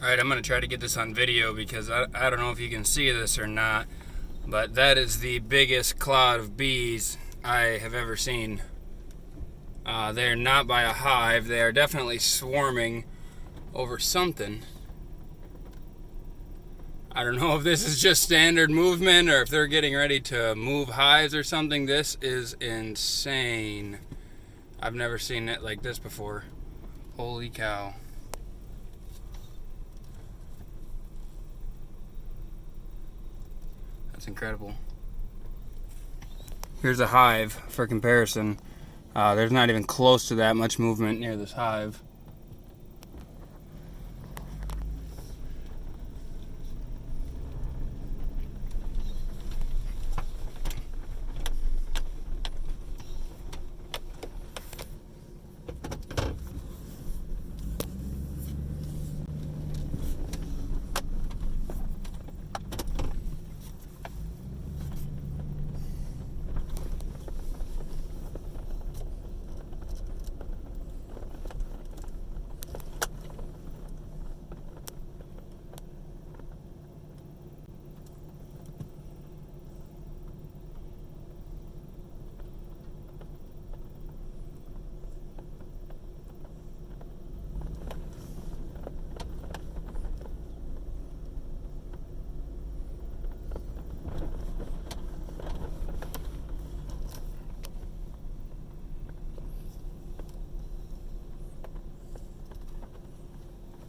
Alright, I'm going to try to get this on video because I don't know if you can see this or not, but that is the biggest cloud of bees I have ever seen. They're not by a hive. They are definitely swarming over something. I don't know if this is just standard movement or if they're getting ready to move hives or something. This is insane. I've never seen it like this before. Holy cow. That's incredible. Here's a hive for comparison. There's not even close to that much movement near this hive.